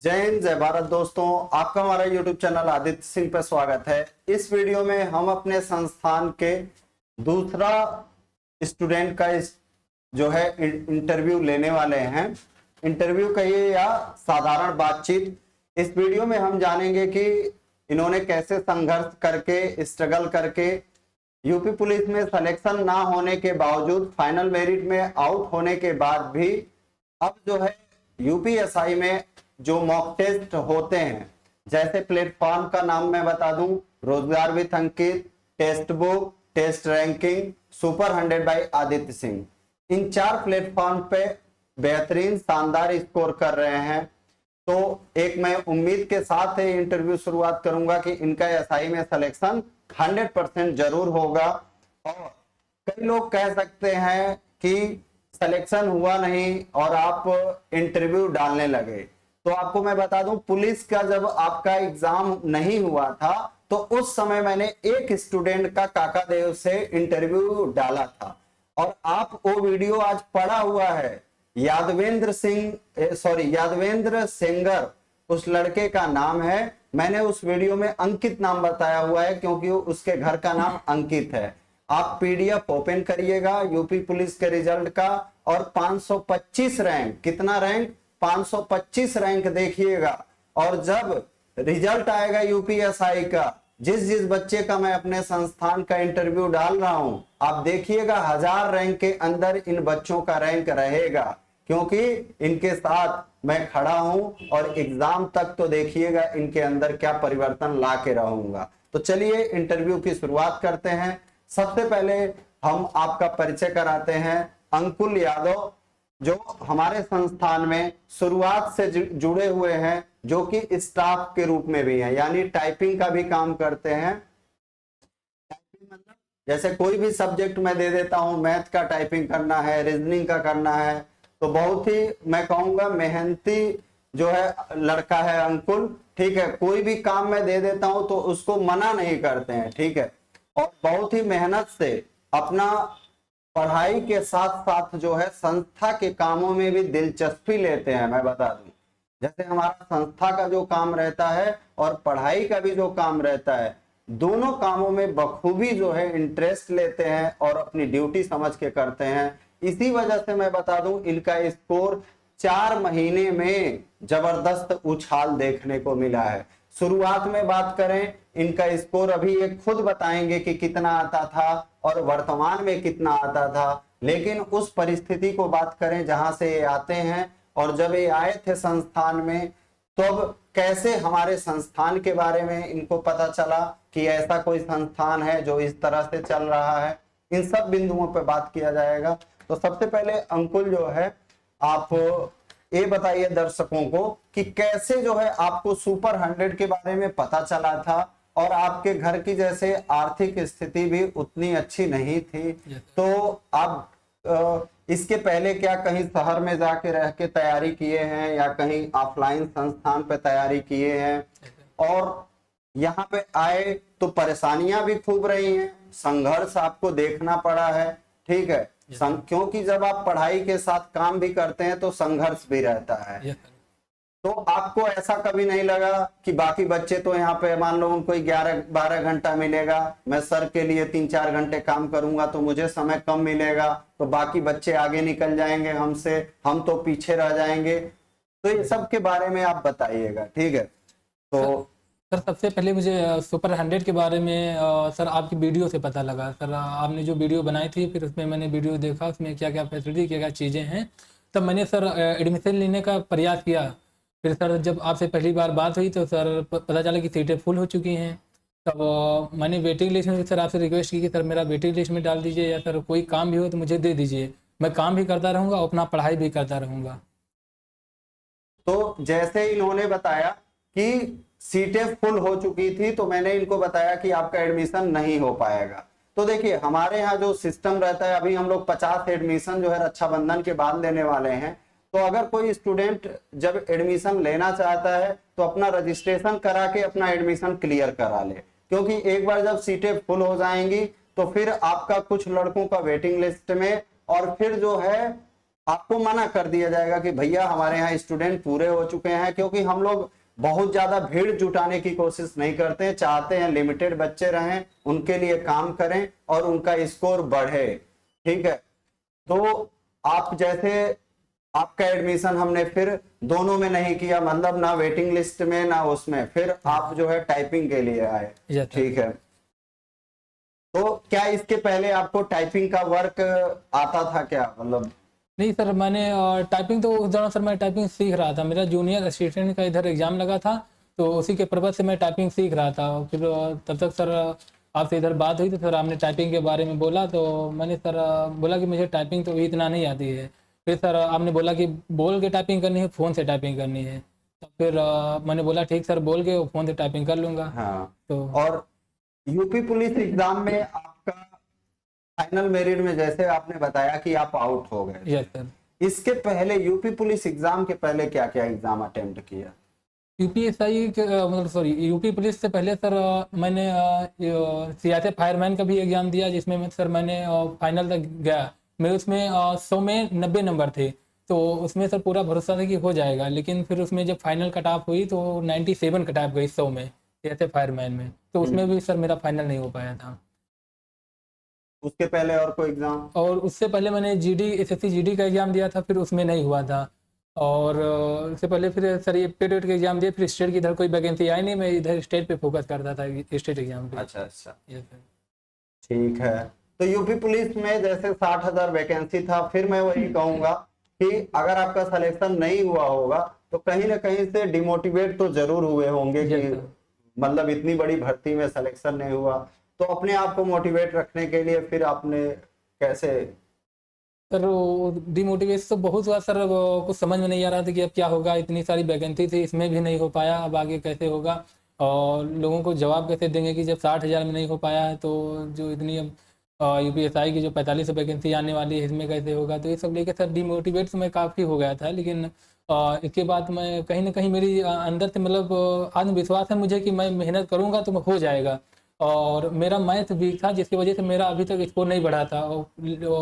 जय हिंद जय भारत दोस्तों, आपका हमारा YouTube चैनल आदित्य सिंह पे स्वागत है। इस वीडियो में हम अपने संस्थान के दूसरा स्टूडेंट का जो है इंटरव्यू लेने वाले हैं। इंटरव्यू कहिए या साधारण बातचीत। इस वीडियो में हम जानेंगे कि इन्होंने कैसे संघर्ष करके, स्ट्रगल करके यूपी पुलिस में सिलेक्शन ना होने के बावजूद, फाइनल मेरिट में आउट होने के बाद भी अब जो है यूपीएसआई में जो मॉक टेस्ट होते हैं, जैसे प्लेटफॉर्म का नाम मैं बता दूं, रोजगार with Ankit, test book, test ranking, super 100 by Aditya Singh, इन 4 प्लेटफॉर्म पे बेहतरीन शानदार स्कोर कर रहे हैं। तो एक मैं उम्मीद के साथ इंटरव्यू शुरुआत करूंगा कि इनका एसआई में सिलेक्शन 100% जरूर होगा। और कई लोग कह सकते हैं कि सिलेक्शन हुआ नहीं और आप इंटरव्यू डालने लगे, तो आपको मैं बता दूं, पुलिस का जब आपका एग्जाम नहीं हुआ था तो उस समय मैंने एक स्टूडेंट का काकादेव से इंटरव्यू डाला था और आप वो वीडियो आज पड़ा हुआ है। यादवेंद्र सेंगर उस लड़के का नाम है। मैंने उस वीडियो में अंकित नाम बताया हुआ है क्योंकि उसके घर का नाम अंकित है। आप पीडीएफ ओपन करिएगा यूपी पुलिस के रिजल्ट का और 525 रैंक, कितना रैंक, 525 रैंक देखिएगा। और जब रिजल्ट आएगा यूपीएसआई का, जिस बच्चे का मैं अपने संस्थान का इंटरव्यू डाल रहा हूं, आप देखिएगा 1000 रैंक के अंदर इन बच्चों का रैंक रहेगा, क्योंकि इनके साथ मैं खड़ा हूं और एग्जाम तक तो देखिएगा इनके अंदर क्या परिवर्तन ला के रहूंगा। तो चलिए इंटरव्यू की शुरुआत करते हैं। सबसे पहले हम आपका परिचय कराते हैं। अंकुल यादव जो हमारे संस्थान में शुरुआत से जुड़े हुए हैं, जो कि स्टाफ के रूप में भी हैं, यानी टाइपिंग का भी काम करते हैं। मतलब जैसे कोई भी सब्जेक्ट मैं दे देता हूं, मैथ का टाइपिंग करना है, रीजनिंग का करना है, तो बहुत ही मैं कहूंगा मेहनती जो है लड़का है अंकुल। ठीक है, कोई भी काम मैं दे देता हूं तो उसको मना नहीं करते हैं। ठीक है, और बहुत ही मेहनत से अपना पढ़ाई के साथ साथ जो है संस्था के कामों में भी दिलचस्पी लेते हैं। मैं बता दूं, जैसे हमारा संस्था का जो काम रहता है और पढ़ाई का भी जो काम रहता है, दोनों कामों में बखूबी जो है इंटरेस्ट लेते हैं और अपनी ड्यूटी समझ के करते हैं। इसी वजह से मैं बता दूं, इनका स्कोर 4 महीने में जबरदस्त उछाल देखने को मिला है। शुरुआत में बात करें, इनका स्कोर अभी ये खुद बताएंगे कि कितना आता था और वर्तमान में कितना आता था, लेकिन उस परिस्थिति को बात करें जहां से ये आते हैं और जब ये आए थे संस्थान में, तो अब कैसे हमारे संस्थान के बारे में इनको पता चला कि ऐसा कोई संस्थान है जो इस तरह से चल रहा है, इन सब बिंदुओं पर बात किया जाएगा। तो सबसे पहले अंकुल जो है, आप ये बताइए दर्शकों को कि कैसे जो है आपको सुपर 100 के बारे में पता चला था और आपके घर की जैसे आर्थिक स्थिति भी उतनी अच्छी नहीं थी, तो आप इसके पहले क्या कहीं शहर में जाके रह के तैयारी किए हैं या कहीं ऑफलाइन संस्थान पे तैयारी किए हैं, और यहाँ पे आए तो परेशानियां भी खूब रही हैं, संघर्ष आपको देखना पड़ा है। ठीक है, क्योंकि जब आप पढ़ाई के साथ काम भी करते हैं तो संघर्ष भी रहता है। तो आपको ऐसा कभी नहीं लगा कि बाकी बच्चे तो यहाँ पे मान लो उनको 11-12 घंटा मिलेगा, मैं सर के लिए 3-4 घंटे काम करूंगा तो मुझे समय कम मिलेगा, तो बाकी बच्चे आगे निकल जाएंगे हमसे, हम तो पीछे रह जाएंगे। तो ये सब के बारे में आप बताइएगा। ठीक है, तो सर सबसे पहले मुझे सुपर 100 के बारे में सर आपकी वीडियो से पता लगा। सर आपने जो वीडियो बनाई थी, फिर उसमें मैंने वीडियो देखा, उसमें क्या क्या फैसिलिटी, क्या क्या चीज़ें हैं, तब मैंने सर एडमिशन लेने का प्रयास किया। फिर सर जब आपसे पहली बार बात हुई तो सर पता चला कि सीटें फुल हो चुकी हैं। तब मैंने वेटिंग लिस्ट में सर आपसे रिक्वेस्ट की कि सर मेरा वेटिंग लिस्ट में डाल दीजिए, या सर कोई काम भी हो तो मुझे दे दीजिए, मैं काम भी करता रहूँगा और अपना पढ़ाई भी करता रहूँगा। तो जैसे इन्होंने बताया कि सीटें फुल हो चुकी थी, तो मैंने इनको बताया कि आपका एडमिशन नहीं हो पाएगा। तो देखिए, हमारे यहाँ जो सिस्टम रहता है, अभी हम लोग 50 एडमिशन जो है रक्षाबंधन के बाद लेने वाले हैं। तो अगर कोई स्टूडेंट जब एडमिशन लेना चाहता है तो अपना रजिस्ट्रेशन करा के अपना एडमिशन क्लियर करा ले, क्योंकि एक बार जब सीटें फुल हो जाएंगी तो फिर आपका कुछ लड़कों का वेटिंग लिस्ट में, और फिर जो है आपको मना कर दिया जाएगा कि भैया हमारे यहाँ स्टूडेंट पूरे हो चुके हैं, क्योंकि हम लोग बहुत ज्यादा भीड़ जुटाने की कोशिश नहीं करते हैं, चाहते हैं लिमिटेड बच्चे रहें, उनके लिए काम करें और उनका स्कोर बढ़े। ठीक है, तो आप जैसे आपका एडमिशन हमने फिर दोनों में नहीं किया, मतलब ना वेटिंग लिस्ट में ना उसमें, फिर आप जो है टाइपिंग के लिए आए। Yes, sir. ठीक है, तो क्या इसके पहले आपको टाइपिंग का वर्क आता था क्या, मतलब? नहीं सर, मैंने टाइपिंग तो उस दौरान सर मैं टाइपिंग सीख रहा था, मेरा जूनियर असिस्टेंट का इधर एग्जाम लगा था, तो उसी के पर्पज से मैं टाइपिंग सीख रहा था। फिर तब तक सर आपसे इधर बात हुई तो सर आपने टाइपिंग के बारे में बोला, तो मैंने सर बोला कि मुझे टाइपिंग तो इतना नहीं आती है। फिर सर आपने बोला कि बोल के टाइपिंग करनी है, फ़ोन से टाइपिंग करनी है। तो फिर मैंने बोला ठीक सर, बोल के फ़ोन से टाइपिंग कर लूँगा। हाँ, तो और यूपी पुलिस एग्जाम में आपका फाइनल मेरिट में जैसे आपने बताया कि आप आउट हो गए, यस सर। इसके पहले यूपी पुलिस एग्जाम के पहले क्या क्या एग्जाम अटेम्प्ट किया? यूपीएसआई के मतलब सॉरी यूपी पुलिस से पहले सर मैंने सीआरपीएफ फायरमैन का भी एग्जाम दिया, जिसमें सर मैंने फाइनल तक गया। मेरे उसमें 100 में 90 नंबर थे, तो उसमें सर पूरा भरोसा था कि हो जाएगा। लेकिन फिर उसमें जब फाइनल कट ऑफ हुई तो 97 कट ऑफ गई 100 में सीआरपीएफ फायरमैन में, तो उसमें भी सर मेरा फाइनल नहीं हो पाया था। उसके पहले और कोई एग्जाम? और उससे पहले मैंने जीडी एसएससी जीडी का एग्जाम दिया था, फिर उसमें नहीं हुआ था। और उससे पहले फिर सर ये टेट का एग्जाम दिया, फिर स्टेट की इधर कोई वैकेंसी आई नहीं, मैं इधर स्टेट पे फोकस करता था, स्टेट एग्जाम पे। अच्छा अच्छा, यस सर। ठीक है। तो यूपी पुलिस में जैसे 60,000 वैकेंसी था, फिर मैं वही कहूंगा कि अगर आपका सिलेक्शन नहीं हुआ होगा तो कहीं ना कहीं से डिमोटिवेट तो जरूर हुए होंगे कि Yes, sir. मतलब इतनी बड़ी भर्ती में सिलेक्शन नहीं हुआ, तो अपने आप को मोटिवेट रखने के लिए फिर आपने कैसे? सर डिमोटिवेशन तो बहुत हुआ सर, वो कुछ समझ में नहीं आ रहा था कि अब क्या होगा, इतनी सारी वैकेंसी थी, इसमें भी नहीं हो पाया, अब आगे कैसे होगा और लोगों को जवाब कैसे देंगे कि जब 60,000 में नहीं हो पाया है, तो जो इतनी अब यूपीएसआई की जो 45 वैकेंसी आने वाली है इसमें कैसे होगा। तो ये सब लेके सर डिमोटिवेट तो मैं काफ़ी हो गया था। लेकिन इसके बाद मैं कहीं ना कहीं मेरी अंदर से मतलब आत्मविश्वास है मुझे कि मैं मेहनत करूँगा तो हो जाएगा। और मेरा मैथ वीक था, जिसकी वजह से मेरा अभी तक स्कोर नहीं बढ़ा था, और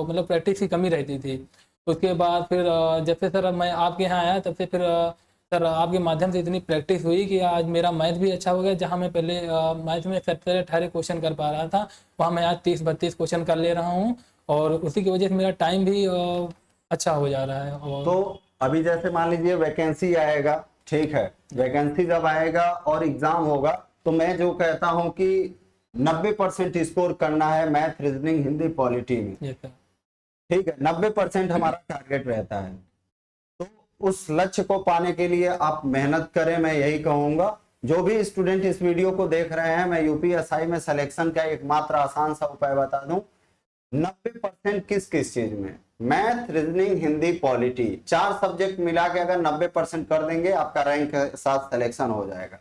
मतलब प्रैक्टिस की कमी रहती थी। उसके बाद फिर जब से सर मैं आपके यहाँ आया तब से फिर सर आपके माध्यम से इतनी प्रैक्टिस हुई कि आज मेरा मैथ भी अच्छा हो गया। जहाँ मैं पहले मैथ में 17-18 क्वेश्चन कर पा रहा था, वहाँ मैं आज 30-32 क्वेश्चन कर ले रहा हूँ, और उसी की वजह से मेरा टाइम भी अच्छा हो जा रहा है। और तो अभी जैसे मान लीजिए वैकेंसी आएगा, ठीक है, वैकेंसी जब आएगा और एग्जाम होगा, तो मैं जो कहता हूं कि 90% स्कोर करना है मैथ, रीजनिंग, हिंदी, पॉलिटी में। ये सर। ठीक है, 90% हमारा टारगेट रहता है। तो उस लक्ष्य को पाने के लिए आप मेहनत करें, मैं यही कहूंगा। जो भी स्टूडेंट इस वीडियो को देख रहे हैं, मैं यूपीएसआई में सिलेक्शन का एकमात्र आसान सा उपाय बता दूं। 90% किस किस चीज में? Math, reasoning, Hindi, polity, 4 subject मिला के अगर 90% कर देंगे, आपका रैंक के साथ सिलेक्शन हो जाएगा।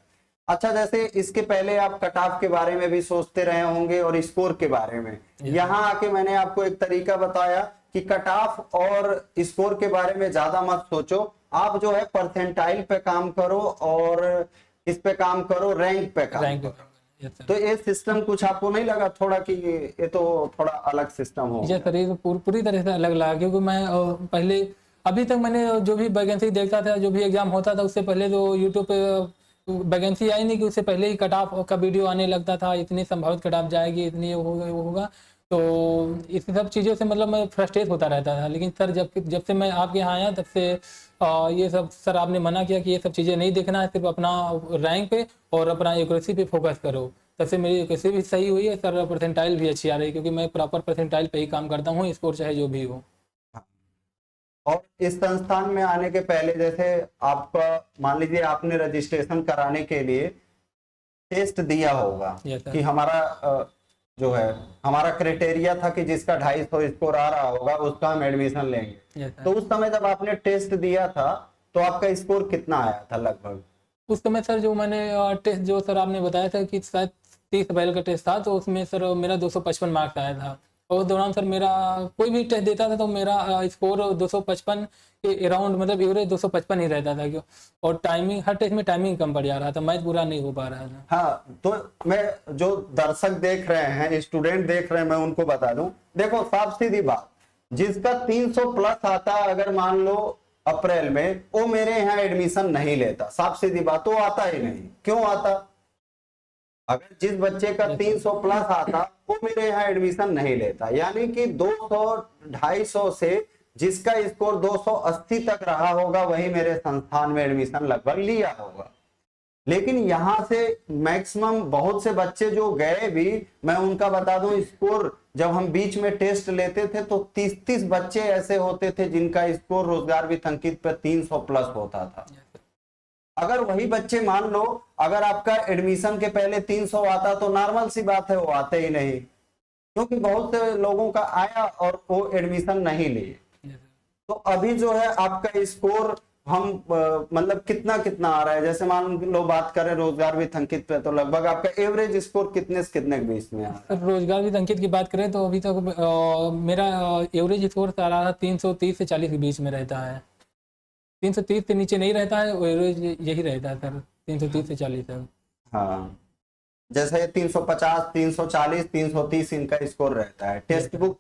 अच्छा, जैसे इसके पहले आप कट ऑफ के बारे में भी सोचते रहे होंगे और स्कोर के बारे में। यहाँ आके मैंने आपको एक तरीका बताया कि कट ऑफ और स्कोर के बारे में ज्यादा मत सोचो, आप जो है परसेंटाइल पे काम करो और इस पे काम करो, रैंक पे काम रैंक। करो। Yes sir. तो ये सिस्टम कुछ आपको नहीं लगा थोड़ा कि ये तो थोड़ा अलग सिस्टम हो जी सर, ये तो पूरी तरह से अलग लगा, क्योंकि मैं पहले अभी तक मैंने जो भी वैकेंसी देखता था, जो भी एग्जाम होता था, उससे पहले तो यूट्यूब पे वैकेंसी आई नहीं कि उससे पहले ही कट ऑफ का वीडियो आने लगता था, इतनी संभावित कट ऑफ जाएगी, इतनी वो होगा। तो इस सब चीज़ों से मतलब मैं फ्रस्ट्रेट होता रहता था। लेकिन सर जब से मैं आपके यहाँ आया तब से ये सब सर आपने मना किया कि ये सब चीज़ें नहीं देखना है, सिर्फ अपना रैंक पे और अपना एक्यूरेसी पे फोकस करो। तब से मेरी एक्यूरेसी भी सही हुई है सर, परसेंटाइल भी अच्छी आ रही है, क्योंकि मैं प्रॉपर परसेंटाइल पे ही काम करता हूँ, स्कोर चाहे जो भी हो। और इस संस्थान में आने के पहले जैसे आपका मान लीजिए आपने रजिस्ट्रेशन कराने के लिए टेस्ट दिया होगा यस सर। कि हमारा जो है हमारा क्राइटेरिया था कि जिसका 250 स्कोर आ रहा होगा उसका हम एडमिशन लेंगे। यस तो सर। उस समय जब आपने टेस्ट दिया था तो आपका स्कोर कितना आया था लगभग? उस समय सर जो मैंने टेस्ट जो सर आपने बताया था कि शायद 30 अप्रैल का टेस्ट था, तो उसमें सर मेरा 255 मार्क्स आया था। और उस दौरान सर मेरा कोई भी टेस्ट देता था तो मेरा स्कोर 255 के अराउंड, मतलब एवरेज 255 ही रहता था। क्यों? और टाइमिंग, हर टेस्ट में टाइमिंग कम पड़ जा रहा था, मैच पूरा नहीं हो पा रहा था। हाँ, तो मैं जो दर्शक देख रहे हैं, स्टूडेंट देख रहे हैं, मैं उनको बता दूं, देखो साफ सीधी बात, जिसका 300 प्लस आता, अगर मान लो अप्रैल में, वो मेरे यहाँ एडमिशन नहीं लेता। साफ सीधी बात, वो आता ही नहीं। क्यों आता? अगर जिस बच्चे का 300 प्लस आता वो मेरे यहाँ एडमिशन नहीं लेता। यानी कि 200 250 से जिसका स्कोर 280 तक रहा होगा वही मेरे संस्थान में एडमिशन लगभग लिया होगा। लेकिन यहां से मैक्सिमम बहुत से बच्चे जो गए भी, मैं उनका बता दूं स्कोर, जब हम बीच में टेस्ट लेते थे तो 30-30 बच्चे ऐसे होते थे जिनका स्कोर रोजगार वित्त अंकित पे 300 प्लस होता था। अगर वही बच्चे मान लो अगर आपका एडमिशन के पहले 300 आता तो नॉर्मल सी बात है वो आते ही नहीं, क्योंकि बहुत से लोगों का आया और वो एडमिशन नहीं लिए। तो अभी जो है आपका स्कोर हम मतलब कितना कितना आ रहा है, जैसे मान लो बात करें रोजगार वित्त अंकित पे, तो लगभग आपका एवरेज स्कोर कितने से कितने के बीच में आ रहा है? रोजगार वित्त अंकित की बात करें तो अभी तक मेरा एवरेज स्कोर आ रहा है 330 से 40 के बीच में रहता है। 330 से नीचे नहीं रहता है, एवरेज यही रहता है सर, 330 से 40 तक। हाँ, जैसे 350, 340, 330 इनका स्कोर रहता है। टेक्स्ट बुक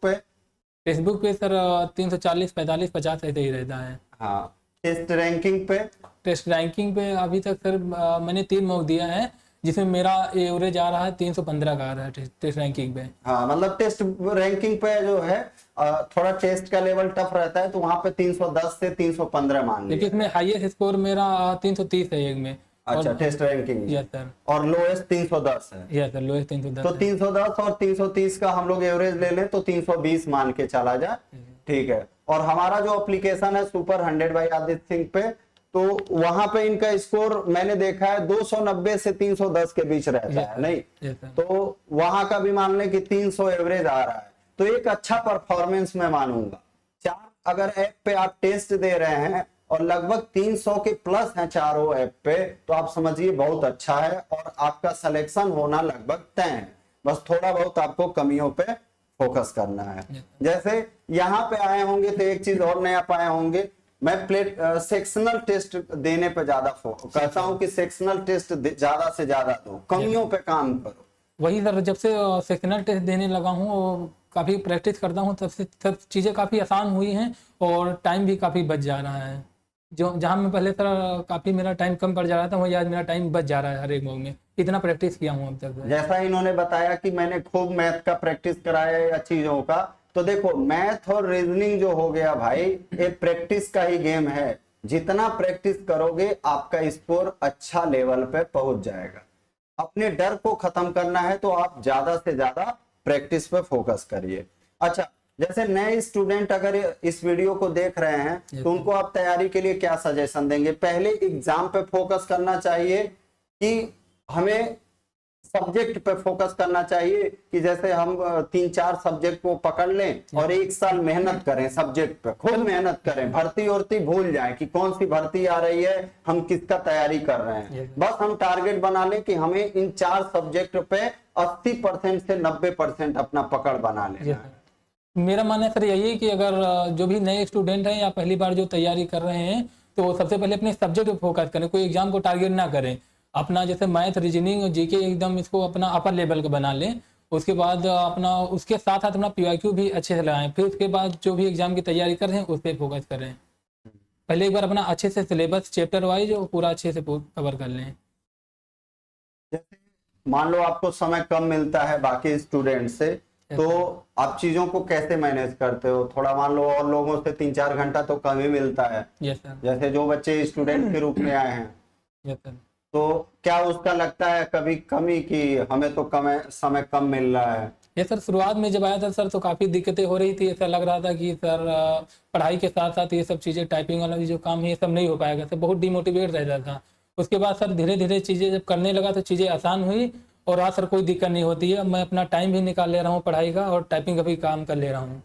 पे सर 340, 45, 50 ऐसे ही रहता है। हाँ, टेस्ट रैंकिंग पे? टेस्ट रैंकिंग पे अभी तक सर मैंने 3 मॉक दिया है जिसमें मेरा एवरेज आ रहा है 315 का आ रहा है टेस्ट रैंकिंग पे। हाँ, मतलब टेस्ट रैंकिंग पे जो है थोड़ा टेस्ट का लेवल टफ रहता है तो वहां पे 310 से 315 मान लिया। लेकिन इसमें हाईएस्ट स्कोर मेरा 330 है एक में। अच्छा, टेस्ट रैंकिंग। Yes sir. और लोएस्ट 310 है। Yes sir, lowest 310। तो 310 और 330 का हम लोग एवरेज ले लें तो 320 मान के चला जाए, ठीक है। और हमारा जो एप्लीकेशन है सुपर 100 बाई आदित्य सिंह पे, तो वहां पे इनका स्कोर मैंने देखा है 290 से 310 के बीच रहता है, नहीं? तो वहां का भी मान लें कि 300 एवरेज आ रहा है, तो एक अच्छा परफॉर्मेंस मैं मानूंगा। 4 अगर ऐप पे आप टेस्ट दे रहे हैं और लगभग 300 के प्लस हैं चारों ऐप पे, तो आप समझिए बहुत अच्छा है और आपका सिलेक्शन होना लगभग तय है। बस थोड़ा बहुत आपको कमियों पे फोकस करना है। जैसे यहाँ पे आए होंगे तो एक चीज और नया पाए होंगे, मैं सेक्शनल टेस्ट देने पे ज्यादा फोकस कहता हूँ कि सेक्शनल टेस्ट ज्यादा से ज्यादा दो, कमियों पे काम करो। वही सर, जब से सेक्शनल टेस्ट देने लगा हूँ, काफी प्रैक्टिस करता हूँ, तब से सब चीजें काफी आसान हुई हैं और टाइम भी काफी बच जा रहा है। जो जहाँ मैं पहले सर काफी मेरा टाइम कम पड़ जा रहा था, वही आज मेरा टाइम बच जा रहा है हर एक मॉक में। इतना प्रैक्टिस किया हूँ अब तक। जैसा इन्होंने बताया कि मैंने खूब मैथ का प्रैक्टिस कराया या चीजों का, तो देखो मैथ और रीजनिंग जो हो गया भाई, ये प्रैक्टिस का ही गेम है। जितना प्रैक्टिस करोगे आपका स्कोर अच्छा लेवल पे पहुंच जाएगा। अपने डर को खत्म करना है तो आप ज्यादा से ज्यादा प्रैक्टिस पे फोकस करिए। अच्छा, जैसे नए स्टूडेंट अगर इस वीडियो को देख रहे हैं तो उनको आप तैयारी के लिए क्या सजेशन देंगे? पहले एग्जाम पे फोकस करना चाहिए कि हमें सब्जेक्ट पे फोकस करना चाहिए कि जैसे हम 3-4 सब्जेक्ट को पकड़ लें और 1 साल मेहनत करें सब्जेक्ट पे, खूब मेहनत करें, भर्ती उर्ती भूल जाएं कि कौन सी भर्ती आ रही है, हम किसका तैयारी कर रहे हैं। बस हम टारगेट बना लें कि हमें इन 4 सब्जेक्ट पे 80% से 90% अपना पकड़ बना लेना है। मेरा मानना सर यही है कि अगर जो भी नए स्टूडेंट हैं या पहली बार जो तैयारी कर रहे हैं, तो सबसे पहले अपने सब्जेक्ट पे फोकस करें, कोई एग्जाम को टारगेट ना करें। अपना जैसे मैथ, रीजनिंग और जीके एकदम इसको अपना अपर लेवल का बना लें। उसके बाद अपना उसके साथ साथ अपना पीवाईक्यू भी अच्छे से लगाएं। फिर उसके बाद जो भी एग्जाम की तैयारी कर रहे हैं उस पर फोकस करें। पहले एक बार अपना अच्छे से सिलेबस चैप्टर वाइज पूरा अच्छे से कवर कर लें। जैसे मान लो आपको समय कम मिलता है बाकी स्टूडेंट से, तो आप चीजों को कैसे मैनेज करते हो? थोड़ा मान लो और लोगों से 3-4 घंटा तो कम ही मिलता है। Yes sir. जैसे जो बच्चे स्टूडेंट के रूप में आए हैं, यस सर। तो क्या उसका लगता है कभी कमी कि हमें तो समय कम मिल रहा है? ये सर शुरुआत में जब आया था सर तो काफ़ी दिक्कतें हो रही थी। ऐसा लग रहा था कि सर पढ़ाई के साथ साथ ये सब चीज़ें, टाइपिंग वाला जो काम है ये सब नहीं हो पाएगा सर, बहुत डिमोटिवेट रहता था। उसके बाद सर धीरे धीरे चीज़ें जब करने लगा तो चीज़ें आसान हुई और आज सर कोई दिक्कत नहीं होती है। मैं अपना टाइम भी निकाल ले रहा हूँ पढ़ाई का और टाइपिंग का भी काम कर ले रहा हूँ।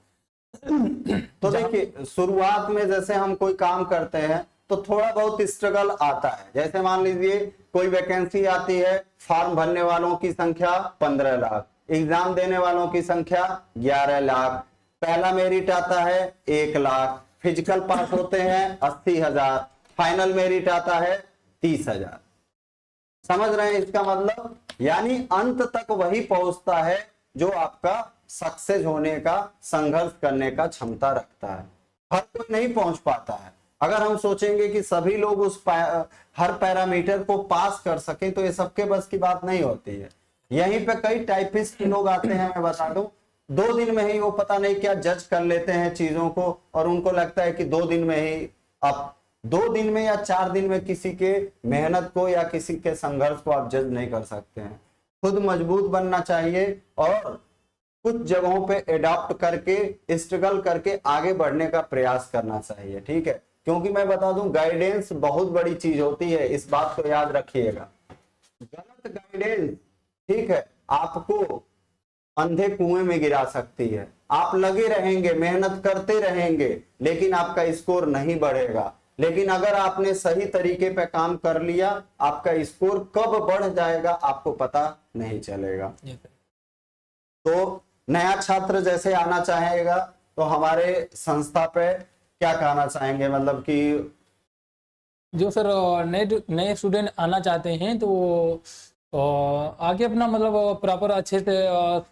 तो देखिए, शुरुआत में जैसे हम कोई काम करते हैं तो थोड़ा बहुत स्ट्रगल आता है। जैसे मान लीजिए कोई वैकेंसी आती है, फॉर्म भरने वालों की संख्या 15 लाख, एग्जाम देने वालों की संख्या 11 लाख, पहला मेरिट आता है 1 लाख, फिजिकल पास होते हैं 80,000, फाइनल मेरिट आता है 30,000। समझ रहे हैं इसका मतलब? यानी अंत तक वही पहुंचता है जो आपका सक्सेस होने का, संघर्ष करने का क्षमता रखता है। हर कोई नहीं पहुंच पाता है। अगर हम सोचेंगे कि सभी लोग हर पैरामीटर को पास कर सकें तो ये सबके बस की बात नहीं होती है। यहीं पे कई टाइपिस्ट लोग आते हैं, मैं बता दूं, 2 दिन में ही वो पता नहीं क्या जज कर लेते हैं चीजों को, और उनको लगता है कि 2 दिन में ही, आप 2 दिन में या 4 दिन में किसी के मेहनत को या किसी के संघर्ष को आप जज नहीं कर सकते हैं। खुद मजबूत बनना चाहिए और कुछ जगहों पे एडॉप्ट करके, स्ट्रगल करके आगे बढ़ने का प्रयास करना चाहिए, ठीक है। क्योंकि मैं बता दूं, गाइडेंस बहुत बड़ी चीज होती है, इस बात को याद रखिएगा। गलत गाइडेंस, ठीक है, आपको अंधे कुएं में गिरा सकती है। आप लगे रहेंगे, मेहनत करते रहेंगे, लेकिन आपका स्कोर नहीं बढ़ेगा। लेकिन अगर आपने सही तरीके पे काम कर लिया, आपका स्कोर कब बढ़ जाएगा आपको पता नहीं चलेगा। तो नया छात्र जैसे आना चाहेगा तो हमारे संस्था पे क्या कहना चाहेंगे, मतलब कि जो सर नए स्टूडेंट आना चाहते हैं तो वो आगे अपना मतलब प्रॉपर अच्छे से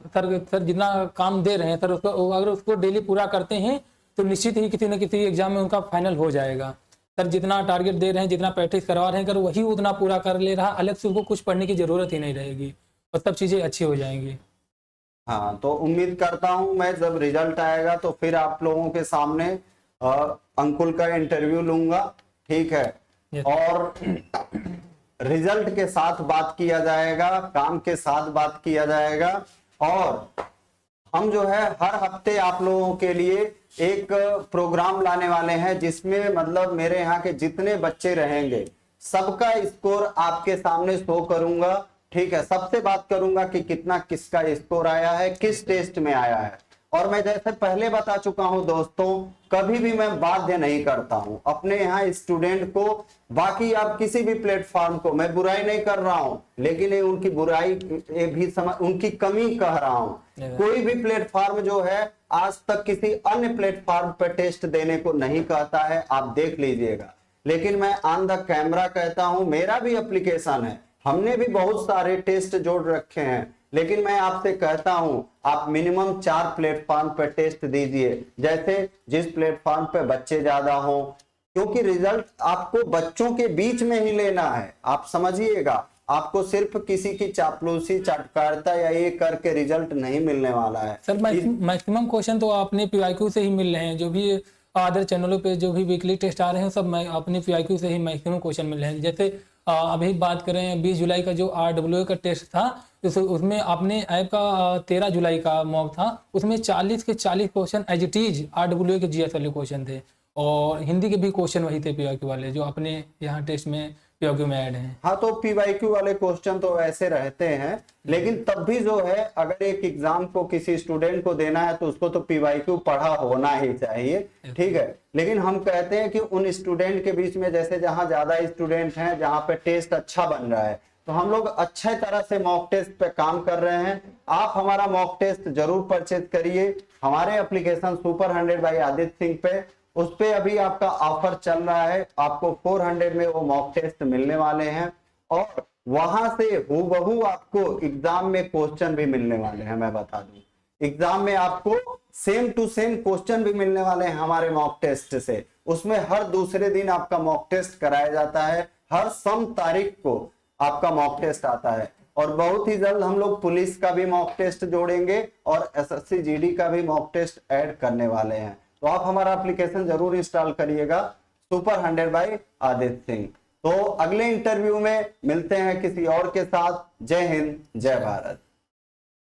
सर जितना काम दे रहे हैं सर, उसको अगर उसको डेली पूरा करते हैं तो निश्चित ही किसी न किसी एग्जाम में उनका फाइनल हो जाएगा। सर जितना टारगेट दे रहे हैं, जितना प्रैक्टिस करवा रहे हैं, अगर वही उतना पूरा कर ले रहा, अलग से उसको कुछ पढ़ने की जरूरत ही नहीं रहेगी और सब चीज़ें अच्छी हो जाएंगी। हाँ, तो उम्मीद करता हूं मैं जब रिजल्ट आएगा तो फिर आप लोगों के सामने अंकुल का इंटरव्यू लूंगा, ठीक है। और रिजल्ट के साथ बात किया जाएगा, काम के साथ बात किया जाएगा, और हम जो है हर हफ्ते आप लोगों के लिए एक प्रोग्राम लाने वाले हैं जिसमें मतलब मेरे यहाँ के जितने बच्चे रहेंगे सबका स्कोर आपके सामने शो करूंगा, ठीक है। सबसे बात करूंगा कि कितना किसका स्कोर आया है, किस टेस्ट में आया है। और मैं जैसे पहले बता चुका हूं दोस्तों, कभी भी मैं बाध्य नहीं करता हूं अपने यहाँ स्टूडेंट को। बाकी आप किसी भी प्लेटफॉर्म को, मैं बुराई नहीं कर रहा हूं, लेकिन ये उनकी बुराई ये भी समझ, उनकी कमी कह रहा हूं। कोई भी प्लेटफॉर्म जो है आज तक किसी अन्य प्लेटफॉर्म पर टेस्ट देने को नहीं कहता है, आप देख लीजिएगा। लेकिन मैं ऑन द कैमरा कहता हूं, मेरा भी एप्लीकेशन है, हमने भी बहुत सारे टेस्ट जोड़ रखे हैं, लेकिन मैं आपसे कहता हूं आप मिनिमम 4 प्लेटफॉर्म पर टेस्ट दीजिए, जैसे जिस प्लेटफॉर्म पे बच्चे ज्यादा हो, क्योंकि रिजल्ट आपको बच्चों के बीच में ही लेना है। आप समझिएगा, आपको सिर्फ किसी की चापलूसी, चटकारता या ये करके रिजल्ट नहीं मिलने वाला है। सर मैक्सिमम क्वेश्चन तो आपने पीवाईक्यू से ही मिल रहे हैं, जो भी अदर चैनलों पे जो भी वीकली टेस्ट आ रहे हैं सब अपने पीवाईक्यू से ही मैक्सिमम क्वेश्चन मिल रहे हैं। जैसे अभी बात करें 20 जुलाई का जो RWA का टेस्ट था, उसमें आपने ऐप का 13 जुलाई का मॉक था, उसमें 40 के 40 question as it is RWA के GS वाले क्वेश्चन थे, और हिंदी के भी क्वेश्चन वही थे पीवाईक्यू वाले जो अपने यहाँ टेस्ट में पीवाईक्यू में ऐड हैं। हाँ, तो पीवाईक्यू वाले क्वेश्चन तो ऐसे रहते हैं, लेकिन तब भी जो है अगर एक एग्जाम को किसी स्टूडेंट को देना है तो उसको तो पीवाईक्यू पढ़ा होना ही चाहिए, ठीक है। लेकिन हम कहते हैं कि उन स्टूडेंट के बीच में, जैसे जहां ज्यादा स्टूडेंट हैं, जहां पे टेस्ट अच्छा बन रहा है, तो हम लोग अच्छे तरह से मॉक टेस्ट पे काम कर रहे हैं। आप हमारा मॉक टेस्ट जरूर परचेज करिए हमारे application super 100 by Aditya Singh पे। उस पे अभी आपका ऑफर चल रहा है, आपको 400 में वो मॉक टेस्ट मिलने वाले हैं, और वहां से हूबहू आपको एग्जाम में क्वेश्चन भी मिलने वाले हैं। मैं बता दूं, एग्जाम में आपको सेम टू सेम क्वेश्चन भी मिलने वाले हैं हमारे मॉक टेस्ट से। उसमें हर दूसरे दिन आपका मॉक टेस्ट कराया जाता है, हर सम तारीख को आपका मॉक टेस्ट आता है, और बहुत ही जल्द हम लोग पुलिस का भी मॉक टेस्ट जोड़ेंगे और SSC GD का भी मॉक टेस्ट ऐड करने वाले हैं। तो आप हमारा एप्लीकेशन जरूर इंस्टॉल करिएगा, सुपर 100 बाई आदित्य सिंह। तो अगले इंटरव्यू में मिलते हैं किसी और के साथ। जय हिंद, जय भारत।